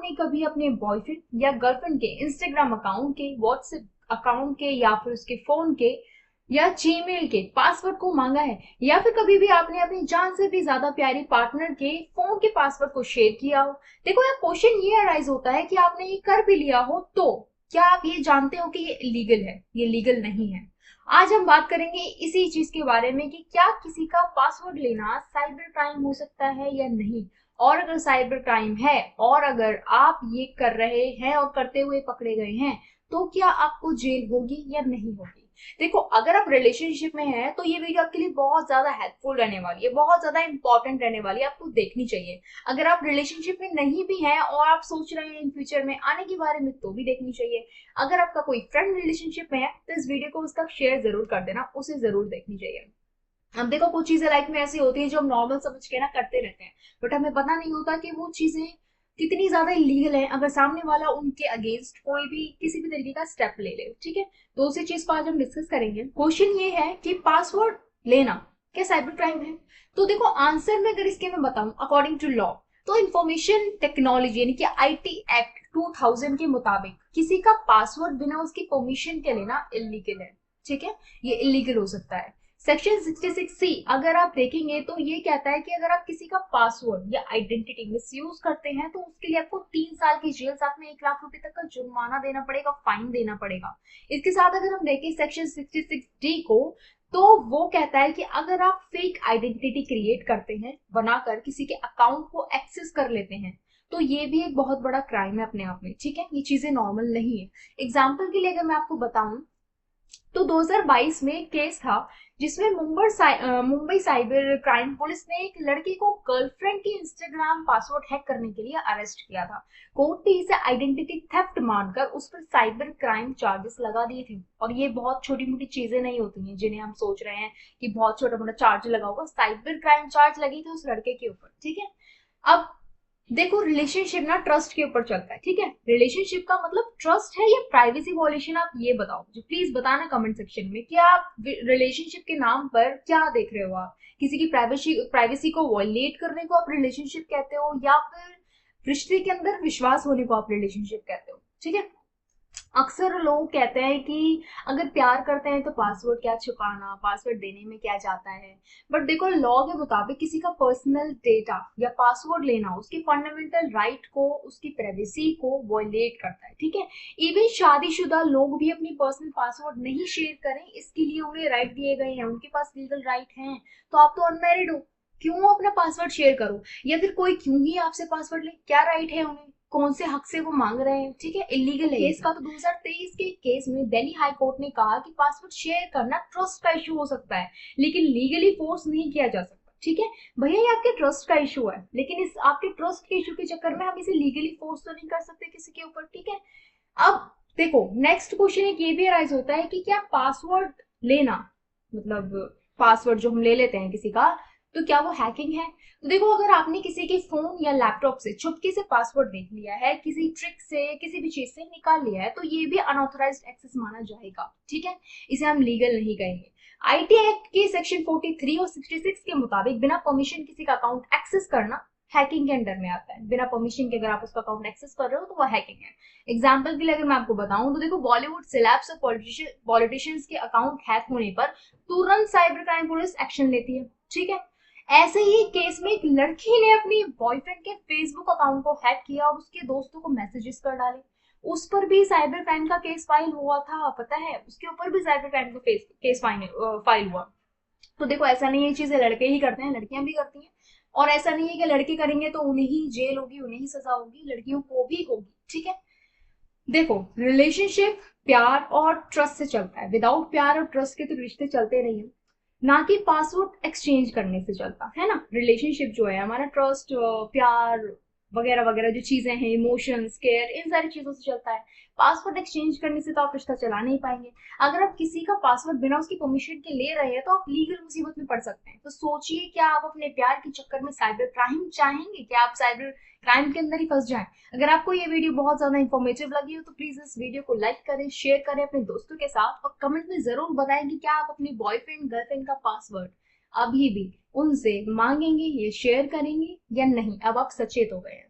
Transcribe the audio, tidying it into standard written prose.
आपने कभी अपने बॉयफ्रेंड या गर्लफ्रेंड के इंस्टाग्राम अकाउंट के, व्हाट्सएप अकाउंट के या फिर उसके फोन के या जीमेल के पासवर्ड को मांगा है, या फिर कभी भी आपने अपनी जान से भी ज्यादा प्यारी पार्टनर के फोन के पासवर्ड को शेयर किया हो? देखो यार, क्वेश्चन ये अराइज होता है कि आपने ये कर भी लिया हो तो क्या आप ये जानते हो कि ये इलीगल है? ये लीगल नहीं है। आज हम बात करेंगे इसी चीज के बारे में कि क्या किसी का पासवर्ड लेना साइबर क्राइम हो सकता है या नहीं, और अगर साइबर क्राइम है और अगर आप ये कर रहे हैं और करते हुए पकड़े गए हैं तो क्या आपको जेल होगी या नहीं होगी। देखो, अगर आप रिलेशनशिप में हैं तो ये वीडियो आपके लिए बहुत ज्यादा हेल्पफुल रहने वाली है, बहुत ज्यादा इंपॉर्टेंट रहने वाली है, आपको देखनी चाहिए। अगर आप रिलेशनशिप में नहीं भी हैं और आप सोच रहे हैं इन फ्यूचर में आने के बारे में तो भी देखनी चाहिए। अगर आपका कोई फ्रेंड रिलेशनशिप में है तो इस वीडियो को उसका शेयर जरूर कर देना, उसे जरूर देखनी चाहिए। अब देखो, कुछ चीजें लाइफ में ऐसी होती है जो हम नॉर्मल समझ के ना करते रहते हैं, बट हमें पता नहीं होता कि वो चीजें कितनी ज्यादा इलीगल है अगर सामने वाला उनके अगेंस्ट कोई भी किसी भी तरीके का स्टेप ले ले। ठीक है, तो उसी चीज को आज हम डिस्कस करेंगे। क्वेश्चन ये है कि पासवर्ड लेना क्या साइबर क्राइम है? तो देखो, आंसर में अगर इसके मैं बताऊं अकॉर्डिंग टू लॉ, तो इंफॉर्मेशन टेक्नोलॉजी यानी कि आईटी एक्ट 2000 के मुताबिक किसी का पासवर्ड बिना उसकी परमिशन के लेना इलीगल है। ठीक है, ये इलीगल हो सकता है। सेक्शन 66C अगर आप देखेंगे तो ये कहता है कि अगर आप किसी का पासवर्ड या आइडेंटिटी मिसयूज करते हैं तो उसके लिए आपको 3 साल की जेल, साथ में 1 लाख रुपए तक का जुर्माना देना पड़ेगा, फाइन देना पड़ेगा। इसके साथ अगर हम देखें सेक्शन 66D को, तो वो कहता है कि अगर आप फेक आइडेंटिटी क्रिएट करते हैं, बनाकर किसी के अकाउंट को एक्सेस कर लेते हैं, तो ये भी एक बहुत बड़ा क्राइम है अपने आप में। ठीक है, ये चीजें नॉर्मल नहीं है। एग्जाम्पल के लिए अगर मैं आपको बताऊं तो 2022 में एक केस था जिसमें मुंबई साइबर क्राइम पुलिस ने एक लड़की को गर्लफ्रेंड की इंस्टाग्राम पासवर्ड हैक करने के लिए अरेस्ट किया था। कोर्ट ने इसे आइडेंटिटी थेफ्ट मानकर उस पर साइबर क्राइम चार्जेस लगा दिए थे। और ये बहुत छोटी मोटी चीजें नहीं होती हैं जिन्हें हम सोच रहे हैं कि बहुत छोटा मोटा चार्ज लगा होगा, साइबर क्राइम चार्ज लगी थी उस लड़के के ऊपर। ठीक है, अब देखो, रिलेशनशिप ना ट्रस्ट के ऊपर चलता है। ठीक है, रिलेशनशिप का मतलब ट्रस्ट है या प्राइवेसी वॉयलेशन? आप ये बताओ मुझे, प्लीज बताना कमेंट सेक्शन में कि आप रिलेशनशिप के नाम पर क्या देख रहे हो। आप किसी की प्राइवेसी को वॉयलेट करने को आप रिलेशनशिप कहते हो, या फिर रिश्ते के अंदर विश्वास होने को आप रिलेशनशिप कहते हो? ठीक है, अक्सर लोग कहते हैं कि अगर प्यार करते हैं तो पासवर्ड क्या छुपाना, पासवर्ड देने में क्या जाता है। बट देखो, लॉ के मुताबिक किसी का पर्सनल डेटा या पासवर्ड लेना उसके फंडामेंटल राइट को, उसकी प्राइवेसी को वॉयलेट करता है। ठीक है, इवन शादीशुदा लोग भी अपनी पर्सनल पासवर्ड नहीं शेयर करें, इसके लिए उन्हें राइट दिए गए हैं, उनके पास लीगल राइट हैं। तो आप तो अनमैरिड हो, क्यों अपना पासवर्ड शेयर करो? या फिर कोई क्यों ही आपसे पासवर्ड ले? क्या राइट है उन्हें? कौन से हक से वो मांग रहे हैं? ठीक है, इलीगल है। केस का तो 2023 के केस में दिल्ली हाई कोर्ट ने कहा कि पासवर्ड शेयर करना ट्रस्ट का इशू हो सकता है, लेकिन लीगली फोर्स नहीं किया जा सकता। ठीक है भैया, ये आपके ट्रस्ट का इशू है, लेकिन इस आपके ट्रस्ट के इशू के चक्कर में हम इसे लीगली फोर्स तो नहीं कर सकते किसी के ऊपर। ठीक है, अब देखो, नेक्स्ट क्वेश्चन एक ये भी अराइज होता है कि क्या पासवर्ड लेना, मतलब पासवर्ड जो हम ले लेते हैं किसी का, तो क्या वो हैकिंग है? तो देखो, अगर आपने किसी के फोन या लैपटॉप से चुपके से पासवर्ड देख लिया है, किसी ट्रिक से, किसी भी चीज से निकाल लिया है, तो ये भी अनऑथराइज्ड एक्सेस माना जाएगा। ठीक है, इसे हम लीगल नहीं कहेंगे। आईटी एक्ट के सेक्शन 43 और 66 के मुताबिक बिना परमिशन किसी का अकाउंट एक्सेस करना हैकिंग के अंडर में आता है। बिना परमिशन के अगर आप उसका अकाउंट एक्सेस कर रहे हो तो वो हैकिंग है। एग्जाम्पल के लिए अगर मैं आपको बताऊं तो देखो, बॉलीवुड सेलेब्स और पॉलिटिशियंस के अकाउंट हैक होने पर तुरंत साइबर क्राइम पुलिस एक्शन लेती है। ठीक है, ऐसे ही केस में एक लड़की ने अपनी बॉयफ्रेंड के फेसबुक अकाउंट को हैक किया और उसके दोस्तों को मैसेजेस कर डाले। उस पर भी साइबर क्राइम का केस फाइल हुआ था, पता है? उसके ऊपर भी साइबर क्राइम का केस फाइल हुआ। तो देखो, ऐसा नहीं है चीजें लड़के ही करते हैं, लड़कियां भी करती हैं। और ऐसा नहीं है कि लड़के करेंगे तो उन्हें ही जेल होगी, उन्हें ही सजा होगी, लड़कियों को भी होगी। ठीक है, देखो, रिलेशनशिप प्यार और ट्रस्ट से चलता है। विदाउट प्यार और ट्रस्ट के तो रिश्ते चलते नहीं है, ना कि पासवर्ड एक्सचेंज करने से चलता है ना। रिलेशनशिप जो है हमारा, ट्रस्ट, प्यार वगैरह वगैरह जो चीजें हैं, इमोशंस, केयर, इन सारी चीजों से चलता है। पासवर्ड एक्सचेंज करने से तो आप रिश्ता चला नहीं पाएंगे। अगर आप किसी का पासवर्ड बिना उसकी परमिशन के ले रहे हैं तो आप लीगल मुसीबत में पड़ सकते हैं। तो सोचिए, क्या आप अपने प्यार के चक्कर में साइबर क्राइम चाहेंगे? क्या आप साइबर क्राइम के अंदर ही फंस जाएं? अगर आपको ये वीडियो बहुत ज्यादा इन्फॉर्मेटिव लगी हो तो प्लीज इस वीडियो को लाइक करें, शेयर करें अपने दोस्तों के साथ, और कमेंट में जरूर बताएं कि क्या आप अपने बॉयफ्रेंड गर्लफ्रेंड का पासवर्ड अभी भी उनसे मांगेंगे, ये शेयर करेंगे या नहीं। अब आप सचेत हो गए हैं।